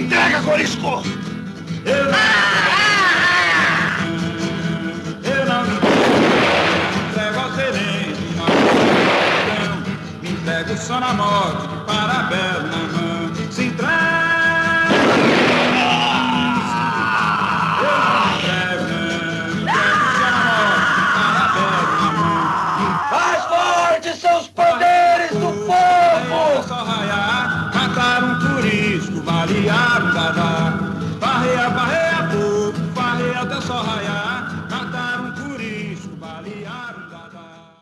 Entrega, Corisco! Eu não entrego ao sereno, me entrego só na morte, para a bela na mão. Se entrega! Seus poderes do fogo! Só raiar, matar um turisco, balear um dadá. Barreia, barreia, povo, barreia até só raiar, matar um turisco, balear um dadá.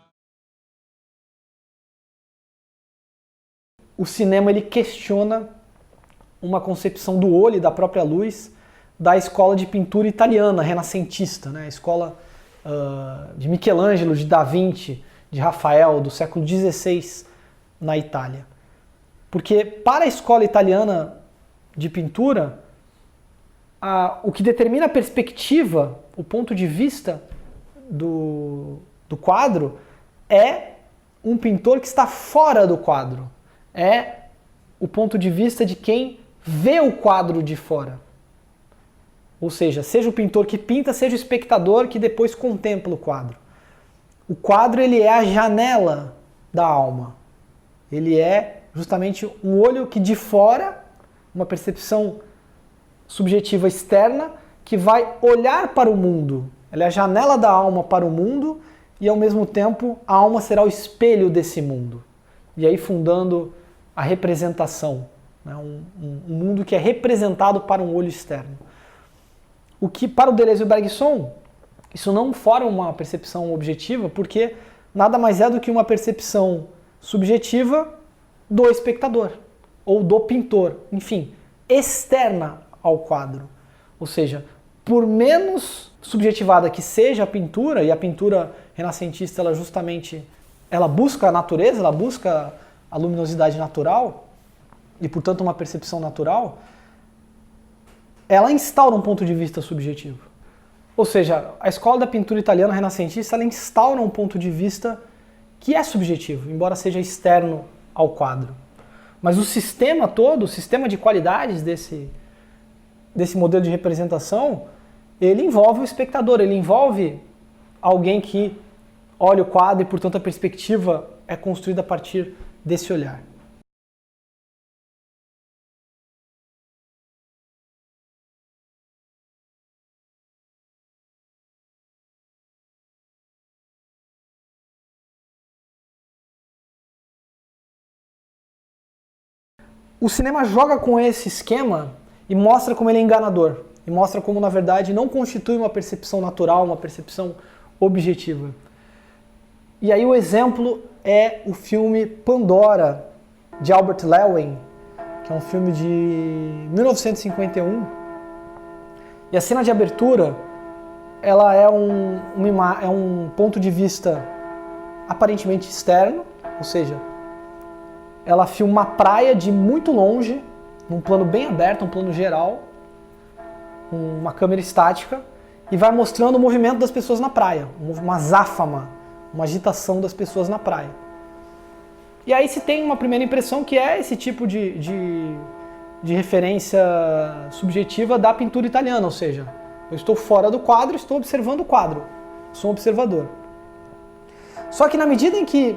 O cinema ele questiona uma concepção do olho e da própria luz da escola de pintura italiana, renascentista, né? A escola de Michelangelo, de Da Vinci, de Rafael, do século XVI na Itália. Porque para a escola italiana de pintura, o que determina a perspectiva, o ponto de vista do quadro é um pintor que está fora do quadro. É o ponto de vista de quem vê o quadro de fora. Ou seja o pintor que pinta, seja o espectador que depois contempla o quadro. O quadro ele é a janela da alma. Ele é justamente um olho que de fora, uma percepção subjetiva externa, que vai olhar para o mundo. Ela é a janela da alma para o mundo e ao mesmo tempo a alma será o espelho desse mundo. E aí fundando a representação, né? Um mundo que é representado para um olho externo. O que para o Deleuze e o Bergson, isso não forma uma percepção objetiva, porque nada mais é do que uma percepção subjetiva do espectador, ou do pintor, enfim, externa ao quadro. Ou seja, por menos subjetivada que seja a pintura, e a pintura renascentista ela busca a natureza, ela busca a luminosidade natural, e portanto uma percepção natural, ela instaura um ponto de vista subjetivo. Ou seja, a escola da pintura italiana renascentista ela instaura um ponto de vista que é subjetivo, embora seja externo ao quadro. Mas o sistema todo, o sistema de qualidades desse modelo de representação, ele envolve o espectador, ele envolve alguém que olha o quadro e, portanto, a perspectiva é construída a partir desse olhar. O cinema joga com esse esquema e mostra como ele é enganador. E mostra como, na verdade, não constitui uma percepção natural, uma percepção objetiva. E aí o exemplo é o filme Pandora, de Albert Lewin, que é um filme de 1951. E a cena de abertura, ela é um ponto de vista aparentemente externo, ou seja, ela filma uma praia de muito longe, num plano bem aberto, um plano geral, uma câmera estática, e vai mostrando o movimento das pessoas na praia, uma azáfama, uma agitação das pessoas na praia. E aí se tem uma primeira impressão que é esse tipo de referência subjetiva da pintura italiana, ou seja, eu estou fora do quadro, estou observando o quadro, sou um observador. Só que na medida em que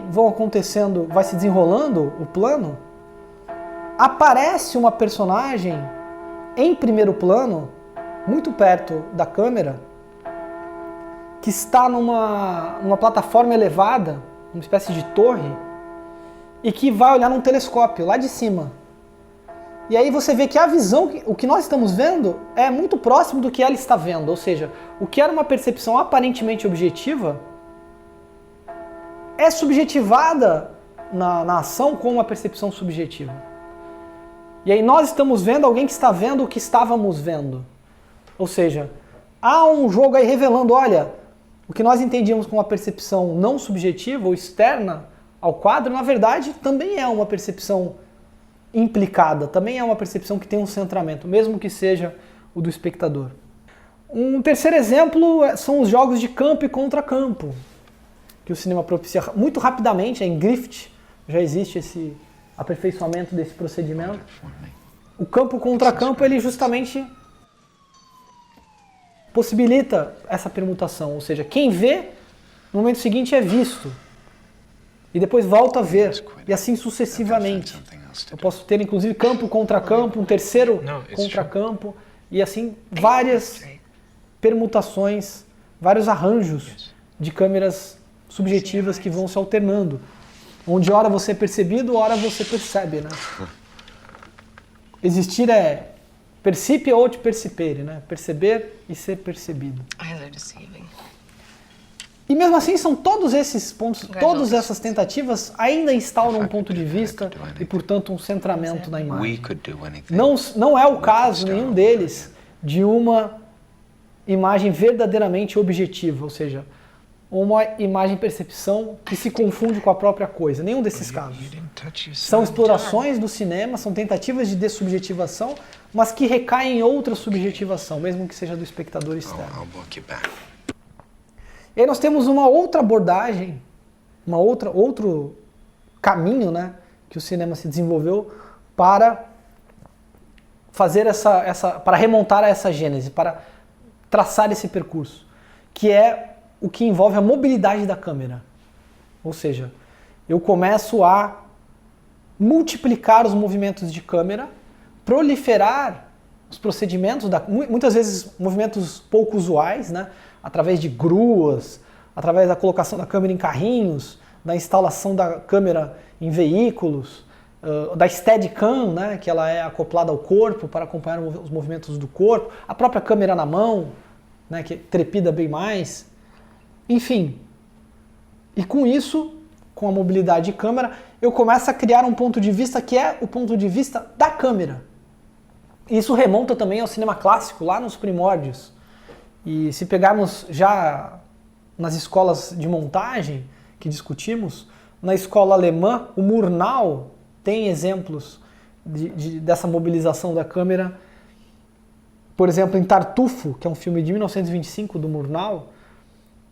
vai se desenrolando o plano, aparece uma personagem em primeiro plano, muito perto da câmera, que está numa plataforma elevada, uma espécie de torre, e que vai olhar num telescópio lá de cima. E aí você vê que a visão, o que nós estamos vendo, é muito próximo do que ela está vendo. Ou seja, o que era uma percepção aparentemente objetiva é subjetivada na ação com uma percepção subjetiva. E aí nós estamos vendo alguém que está vendo o que estávamos vendo. Ou seja, há um jogo aí revelando, olha, o que nós entendíamos como uma percepção não subjetiva ou externa ao quadro, na verdade, também é uma percepção implicada, também é uma percepção que tem um centramento, mesmo que seja o do espectador. Um terceiro exemplo são os jogos de campo e contracampo, que o cinema propicia muito rapidamente, em Griffith já existe esse aperfeiçoamento desse procedimento. o campo contra campo ele justamente possibilita essa permutação, ou seja, quem vê no momento seguinte é visto e depois volta a ver e assim sucessivamente. Eu posso ter inclusive campo contra campo, um terceiro contra campo e assim várias permutações, vários arranjos de câmeras subjetivas que vão se alternando, onde ora você é percebido, ora você percebe, né? Existir é percipe ou percipere, né? Perceber e ser percebido. E mesmo assim são todos esses pontos, todas essas tentativas ainda instauram um ponto de vista e, portanto, um centramento na imagem. Não é o caso, nenhum deles, de uma imagem verdadeiramente objetiva, ou seja, uma imagem-percepção que se confunde com a própria coisa. Nenhum desses casos. São explorações do cinema, são tentativas de dessubjetivação, mas que recaem em outra subjetivação, mesmo que seja do espectador externo. E aí nós temos uma outra abordagem, outro caminho, né, que o cinema se desenvolveu para fazer para remontar a essa gênese, para traçar esse percurso, que é o que envolve a mobilidade da câmera. Ou seja, eu começo a multiplicar os movimentos de câmera, proliferar os procedimentos, muitas vezes movimentos pouco usuais, né? Através de gruas, através da colocação da câmera em carrinhos, da instalação da câmera em veículos, da Steadicam, né? Que ela é acoplada ao corpo para acompanhar os movimentos do corpo, a própria câmera na mão, né? Que trepida bem mais. Enfim, e com isso, com a mobilidade de câmera, eu começo a criar um ponto de vista que é o ponto de vista da câmera. E isso remonta também ao cinema clássico, lá nos primórdios. E se pegarmos já nas escolas de montagem que discutimos, na escola alemã, o Murnau tem exemplos dessa mobilização da câmera. Por exemplo, em Tartufo, que é um filme de 1925 do Murnau,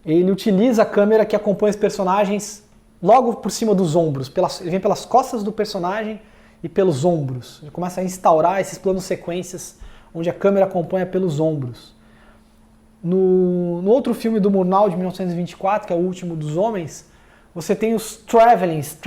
ele utiliza a câmera que acompanha os personagens logo por cima dos ombros. Ele vem pelas costas do personagem e pelos ombros. Ele começa a instaurar esses planos sequências onde a câmera acompanha pelos ombros. No outro filme do Murnau, de 1924, que é O Último dos Homens, você tem os travelings,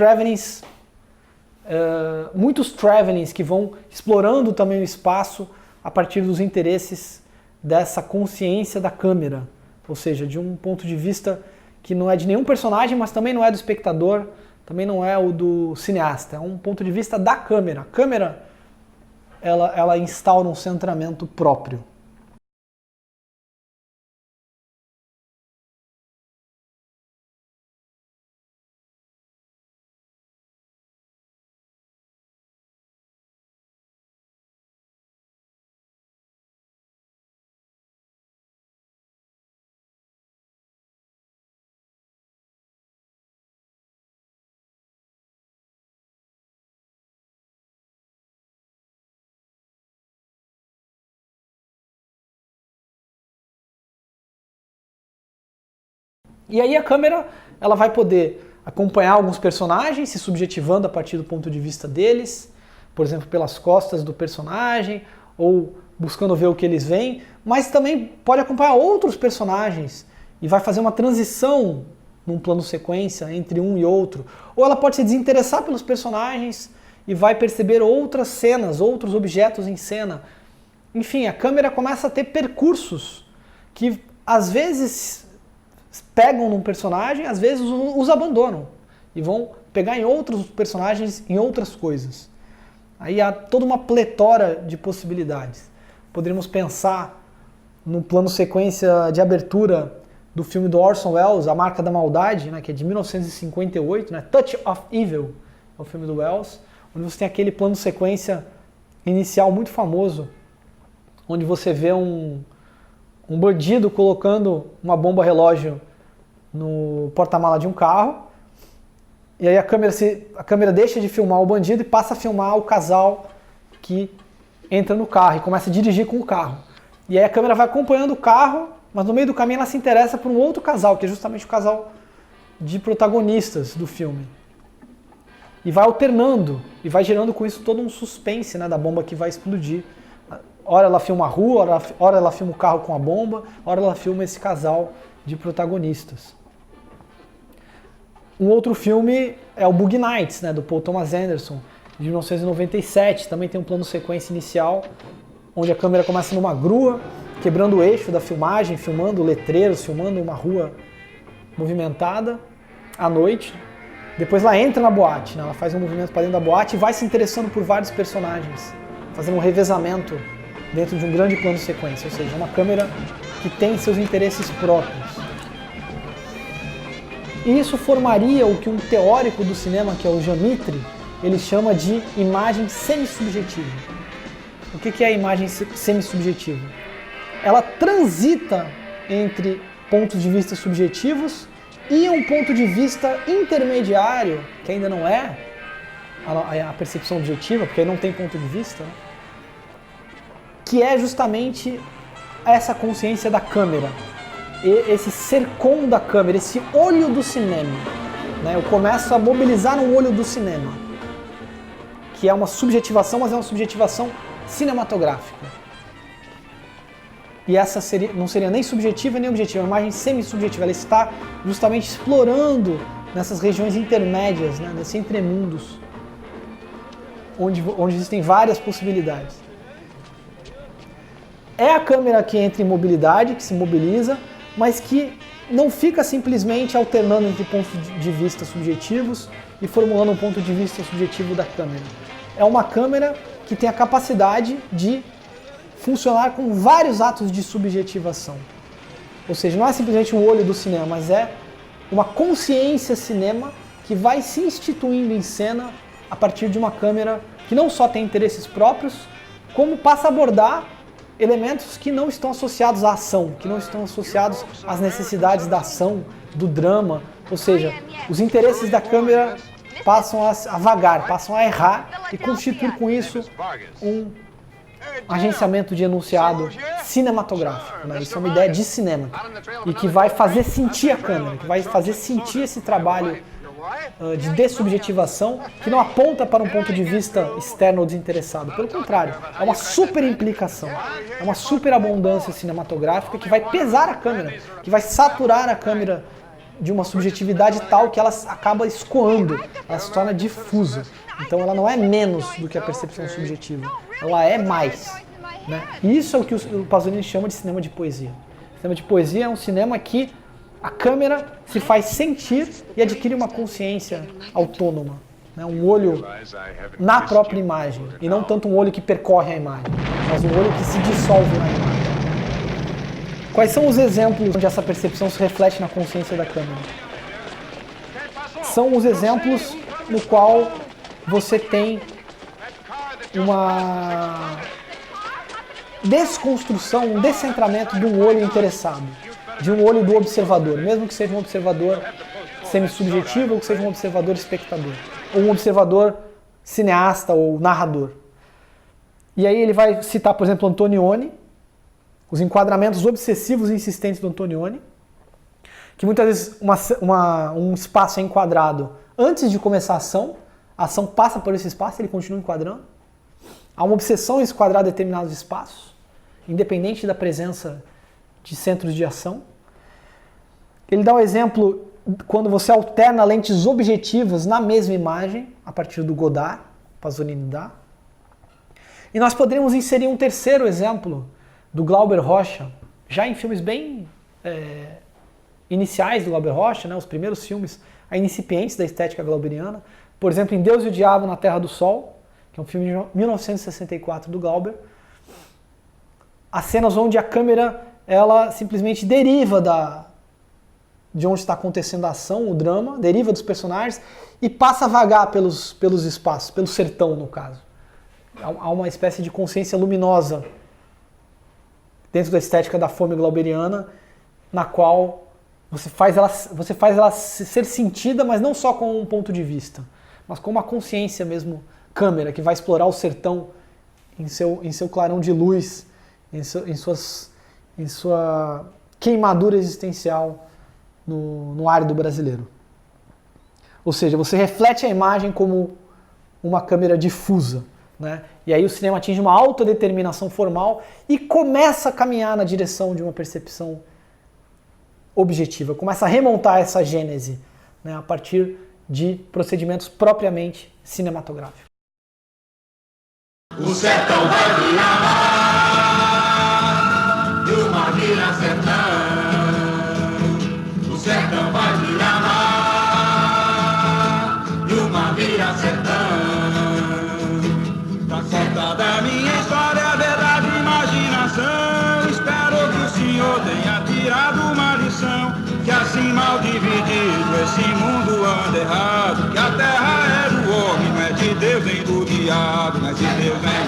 muitos travelings que vão explorando também o espaço a partir dos interesses dessa consciência da câmera. Ou seja, de um ponto de vista que não é de nenhum personagem, mas também não é do espectador, também não é o do cineasta. É um ponto de vista da câmera. A câmera, ela instaura um centramento próprio. E aí a câmera ela vai poder acompanhar alguns personagens, se subjetivando a partir do ponto de vista deles, por exemplo, pelas costas do personagem, ou buscando ver o que eles veem, mas também pode acompanhar outros personagens e vai fazer uma transição num plano sequência entre um e outro. Ou ela pode se desinteressar pelos personagens e vai perceber outras cenas, outros objetos em cena. Enfim, a câmera começa a ter percursos que às vezes pegam num personagem, às vezes os abandonam e vão pegar em outros personagens, em outras coisas. Aí há toda uma pletora de possibilidades. Poderíamos pensar no plano sequência de abertura do filme do Orson Welles, A Marca da Maldade, né, que é de 1958, né, Touch of Evil, é o filme do Welles, onde você tem aquele plano sequência inicial muito famoso, onde você vê um bandido colocando uma bomba relógio no porta-mala de um carro, e aí a câmera deixa de filmar o bandido e passa a filmar o casal que entra no carro e começa a dirigir com o carro. E aí a câmera vai acompanhando o carro, mas no meio do caminho ela se interessa por um outro casal, que é justamente o casal de protagonistas do filme. e vai alternando, e vai gerando com isso todo um suspense, né, da bomba que vai explodir. Ora ela filma a rua, ora ela filma o carro com a bomba, ora ela filma esse casal de protagonistas. Um outro filme é o Boogie Nights, né, do Paul Thomas Anderson, de 1997, também tem um plano sequência inicial, onde a câmera começa numa grua, quebrando o eixo da filmagem, filmando letreiros, filmando uma rua movimentada à noite. Depois ela entra na boate, né? Ela faz um movimento para dentro da boate e vai se interessando por vários personagens, fazendo um revezamento dentro de um grande plano sequência, ou seja, uma câmera que tem seus interesses próprios. E isso formaria o que um teórico do cinema, que é o Jean Mitre, ele chama de imagem semissubjetiva. O que é a imagem semissubjetiva? Ela transita entre pontos de vista subjetivos e um ponto de vista intermediário, que ainda não é a percepção objetiva, porque aí não tem ponto de vista, né? Que é justamente essa consciência da câmera, esse cercom da câmera, esse olho do cinema. Né? Eu começo a mobilizar um olho do cinema, que é uma subjetivação, mas é uma subjetivação cinematográfica. E essa não seria nem subjetiva nem objetiva, é uma imagem semi-subjetiva. Ela está justamente explorando nessas regiões intermédias, né, nesses entremundos, onde existem várias possibilidades. É a câmera que entra em mobilidade, que se mobiliza, mas que não fica simplesmente alternando entre pontos de vista subjetivos e formulando um ponto de vista subjetivo da câmera. É uma câmera que tem a capacidade de funcionar com vários atos de subjetivação. Ou seja, não é simplesmente o olho do cinema, mas é uma consciência cinema que vai se instituindo em cena a partir de uma câmera que não só tem interesses próprios, como passa a abordar elementos que não estão associados à ação, que não estão associados às necessidades da ação, do drama. Ou seja, os interesses da câmera passam a vagar, passam a errar e constituir com isso um agenciamento de enunciado cinematográfico. Né? Isso é uma ideia de cinema e que vai fazer sentir a câmera, que vai fazer sentir esse trabalho de dessubjetivação que não aponta para um ponto de vista externo ou desinteressado. Pelo contrário, é uma super implicação, é uma super abundância cinematográfica que vai pesar a câmera, que vai saturar a câmera de uma subjetividade tal que ela acaba escoando, ela se torna difusa. Então ela não é menos do que a percepção subjetiva, ela é mais. Né? E isso é o que o Pasolini chama de cinema de poesia. O cinema de poesia é um cinema que a câmera se faz sentir e adquire uma consciência autônoma, né? Um olho na própria imagem, e não tanto um olho que percorre a imagem, mas um olho que se dissolve na imagem. Quais são os exemplos onde essa percepção se reflete na consciência da câmera? São os exemplos no qual você tem uma desconstrução, um descentramento de um olho interessado, de um olho do observador, mesmo que seja um observador semissubjetivo ou que seja um observador espectador, ou um observador cineasta ou narrador. E aí ele vai citar, por exemplo, Antonioni, os enquadramentos obsessivos e insistentes do Antonioni, que muitas vezes um espaço é enquadrado antes de começar a ação passa por esse espaço e ele continua enquadrando. Há uma obsessão em enquadrar determinados espaços, independente da presença de centros de ação. Ele dá o exemplo quando você alterna lentes objetivas na mesma imagem, a partir do Godard, Pasolini dá. E nós poderíamos inserir um terceiro exemplo do Glauber Rocha, já em filmes bem iniciais do Glauber Rocha, né, os primeiros filmes incipientes da estética glauberiana. Por exemplo, em Deus e o Diabo na Terra do Sol, que é um filme de 1964 do Glauber. As cenas onde a câmera ela simplesmente deriva de onde está acontecendo a ação, o drama, deriva dos personagens e passa a vagar pelos espaços, pelo sertão, no caso. Há uma espécie de consciência luminosa dentro da estética da fome glauberiana, na qual você faz ela ser sentida, mas não só com um ponto de vista, mas com uma consciência mesmo, câmera, que vai explorar o sertão em seu clarão de luz, em sua queimadura existencial no árido brasileiro. Ou seja, você reflete a imagem como uma câmera difusa, né? E aí o cinema atinge uma autodeterminação formal e começa a caminhar na direção de uma percepção objetiva, começa a remontar essa gênese, né, a partir de procedimentos propriamente cinematográficos. O sertão vai me amar, e uma vira sertão. O sertão vai me amar, e uma vira sertão. Tá contada a minha história, verdade, imaginação. Espero que o senhor tenha tirado uma lição, que assim mal dividido esse mundo anda errado, que a terra é do homem, não é de Deus nem do diabo, não é de Deus nem